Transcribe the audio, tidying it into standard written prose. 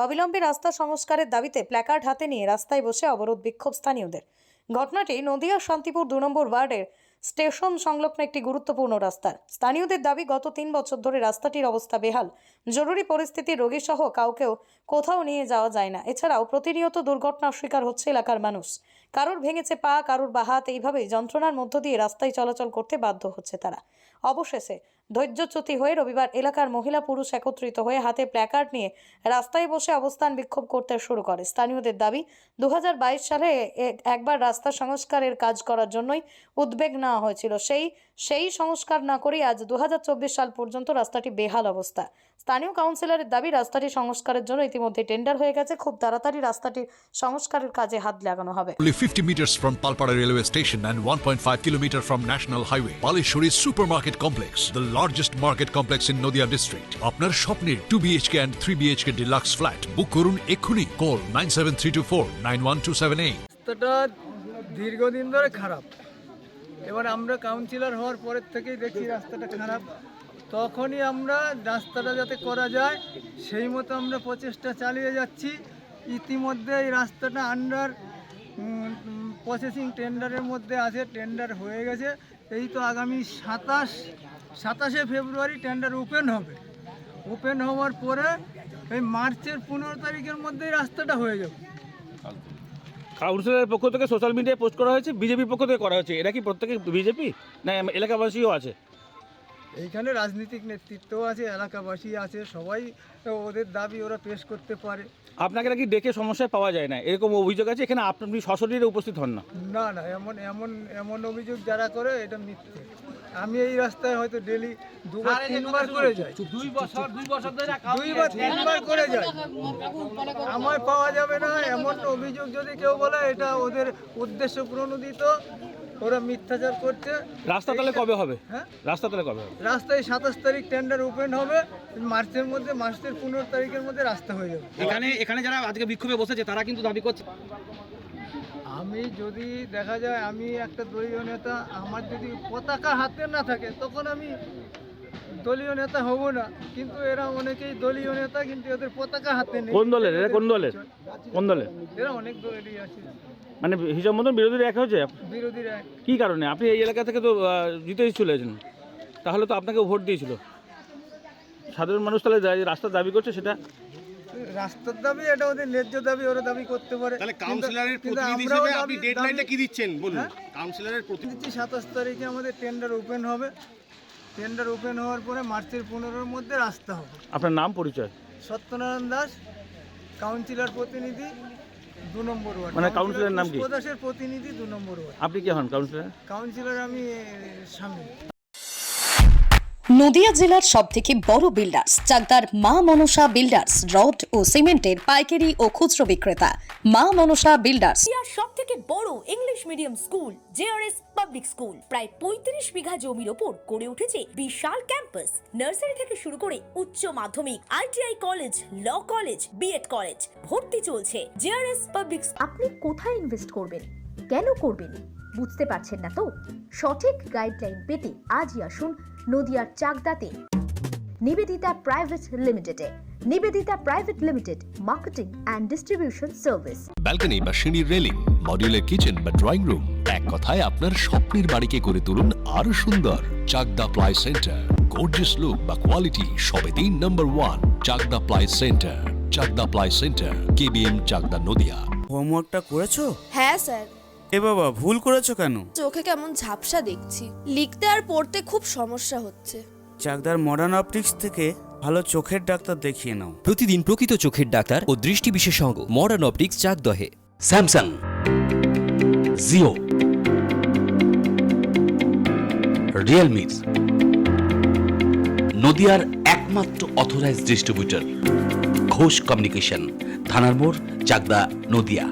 অবিলম্বে রাস্তা সংস্কারের দাবিতে প্ল্যাকার্ড হাতে নিয়ে রাস্তায় বসে অবরোধ বিক্ষোভ স্থানীয়দের। ঘটনাটি নদিয়া শান্তিপুর 2 নম্বর ওয়ার্ডের স্টেশন সংলগ্ন একটি গুরুত্বপূর্ণ রাস্তার। স্থানীয়দের দাবি, গত 3 বছর ধরে রাস্তাটির অবস্থা বেহাল। জরুরি পরিস্থিতি রোগী সহ কাউকেও কোথাও নিয়ে যাওয়া যায় না। এছাড়াও প্রতিনিয়ত দুর্ঘটনার শিকার হচ্ছে এলাকার মানুষ। কারোর ভেঙেছে পা, কারোর বা হাত। এইভাবেই যন্ত্রণার মধ্য দিয়ে রাস্তায় চলাচল করতে বাধ্য হচ্ছে তারা। অবশেষে ধৈর্যচ্যুতি হয়ে রবিবার এলাকার মহিলা পুরুষ একত্রিত হয়ে হাতে প্ল্যাকার্ড নিয়ে রাস্তায় বসে অবস্থান বিক্ষোভ করতে শুরু করে। স্থানীয়দের দাবি, 2022 সালে একবার রাস্তা সংস্কারের কাজ করার জন্যই উদ্যোগ নেওয়া হয়েছিল। সেই সংস্কার না করে আজ 2024 সাল পর্যন্ত রাস্তাটি বেহাল অবস্থা। স্থানীয় কাউন্সিলরের দাবি, রাস্তাটি সংস্কারের জন্য ইতিমধ্যে টেন্ডার হয়ে গেছে। খুব তাড়াতাড়ি রাস্তাটি সংস্কারের কাজে হাত লাগানো হবে। Only 50 meters from Palpara railway station and 1.5 kilometer from National Highway, Palishuri Supermarket Complex, the largest market complex in Noida district. আপনার স্বপ্নের 2 BHK and 3 BHK deluxe flat বুক করুন এক্ষুনি। Call 9732491278। রাস্তাটা দীর্ঘদিন ধরে খারাপ। এবার আমরা কাউন্সিলর হওয়ার পরের থেকেই দেখছি রাস্তাটা খারাপ। তখনই আমরা রাস্তাটা যাতে করা যায় সেই মতো আমরা প্রচেষ্টা চালিয়ে যাচ্ছি। ইতিমধ্যে এই রাস্তাটা আন্ডার প্রসেসিং টেন্ডারের মধ্যে আছে, টেন্ডার হয়ে গেছে। এই তো আগামী 27শে ফেব্রুয়ারি টেন্ডার ওপেন হবে। ওপেন হওয়ার পরে এই মার্চের 15 তারিখের মধ্যেই রাস্তাটা হয়ে যাবে। কাউন্সিলরের পক্ষ থেকে সোশ্যাল মিডিয়ায় পোস্ট করা হয়েছে, বিজেপির পক্ষ থেকে করা হয়েছে। এরা কি প্রত্যেকে বিজেপি না এলাকাবাসীও আছে? এইখানে রাজনৈতিক নেতৃত্বও আছে, এলাকাবাসী আছে, সবাই ওদের দাবি ওরা পেশ করতে পারে। আপনাকে নাকি ডেকে সমস্যায় পাওয়া যায় না, এরকম অভিযোগ আছে। এখানে আপনি সশরীরে উপস্থিত হন না? না না, এমন অভিযোগ যারা করে এটা মিথ্যে। আমি এই রাস্তায় হয়তো ডেলি 2-3বার করে যাই, 2-3বার করে যাই। আমার পাওয়া যাবে না এমন অভিযোগ যদি কেউ বলে, এটা ওদের উদ্দেশ্য প্রণোদিত, ওরা মিথ্যাচার করছে। রাস্তা তাহলে কবে হবে? হ্যাঁ, রাস্তা তাহলে কবে হবে? রাস্তায় 27 তারিখ টেন্ডার ওপেন হবে। মার্চের 15 তারিখের মধ্যে রাস্তা হয়ে যাবে। এখানে যারা আজকে বিক্ষোভে বসেছে তারা কিন্তু দাবি করছে, আমি যদি দেখা যায় আমি একটা দলীয় নেতা, আমার যদি পতাকা হাতে না থাকে তখন আমি দলীয় নেতা হব না। কিন্তু এরা অনেকেই দলীয় নেতা, কিন্তু এদের পতাকা হাতে নেই। কোন দলের এরা? কোন দলের? এরা অনেক দলেরই আছে। মানে হিসাব মতন বিরোধীরা এক হয়েছে? বিরোধীরা কি কারণে? আপনি এই এলাকা থেকে তো জিতেই চলেছেন, তাহলে তো আপনাকে ভোট দিয়েছিল। সাধারণ মানুষ তাহলে রাস্তার দাবি করছে, সেটা রাস্তার দাবি, এটা ওদের ন্যায্য দাবি, ওরা দাবি করতে পারে। তাহলে কাউন্সিলরের প্রতিনিধি হিসেবে আপনি ডেডলাইনটা কি দিচ্ছেন বলুন? কাউন্সিলরের প্রতিনিধি 27 তারিখে আমাদের টেন্ডার ওপেন হবে। টেন্ডার ওপেন হওয়ার পরে মার্চের 15-র মধ্যে রাস্তা হবে। আপনার নাম পরিচয়? সত্যনারায়ণ দাস, কাউন্সিলর প্রতিনিধি 2 নম্বর ওয়ার্ড। মানে কাউন্সিলরের নাম কি? দাসের প্রতিনিধি 2 নম্বর ওয়ার্ড। আপনি কি হন কাউন্সিলর? কাউন্সিলর আমি স্বামী। নদিয়া জেলার সবথেকে বড় বিল্ডার্স চাকদার মা মনসা বিল্ডার্স, রড ও সিমেন্টের পাইকারি ও খুচরো বিক্রেতা। মা মনসা বিল্ডার্স সবথেকে বড় English medium school JRS public school, প্রায় 35 বিঘা জমির ওপর গড়ে উঠেছে বিশাল ক্যাম্পাস। নার্সারি থেকে শুরু করে উচ্চ মাধ্যমিক, ITI college, law college, BEd college, ভর্তি চলছে। JRS public. আপনি কোথায় ইনভেস্ট করবেন, কেন করবেন বুঝতে পারছেন না তো? সঠিক গাইডলাইন পেতে আজই আসুন নদিয়ার চাকদাতে নিবেদিতা প্রাইভেট লিমিটেডে। Nivedita private limited, marketing and distribution service. Balcony বা সিঁড়ির রেলিং, মডিউলার কিচেন বা ড্রয়িং রুম, এক কথায় আপনার স্বপ্নের বাড়িকে করে তুলুন আরো সুন্দর। Chakdah ply centre, gorgeous look বা কোয়ালিটি সবে 3 number 1 Chakdah ply centre. Chakdah ply centre, KBM, Chakdah, Nadia. হোমওয়ার্কটা করেছো? হ্যাঁ স্যার। এ বাবা, ভুল করেছো কেন? চোখে কেমন ঝাপসা দেখছি, লিখতে আর পড়তে খুব সমস্যা হচ্ছে। চাকদার মডার্ন অপটিক্স থেকে ভালো চোখের ডাক্তার দেখিয়ে নাও। প্রতিদিন প্রকৃত চোখের ডাক্তার ও দৃষ্টি বিশেষজ্ঞ মডার্ন অপটিক্স, চাকদহে। স্যামসাং, জিও, রিয়েলমি, নদিয়ার একমাত্র অথরাইজড ডিস্ট্রিবিউটর ঘোষ কমিউনিকেশন, থানার মোড়, চাকদা, নদিয়া।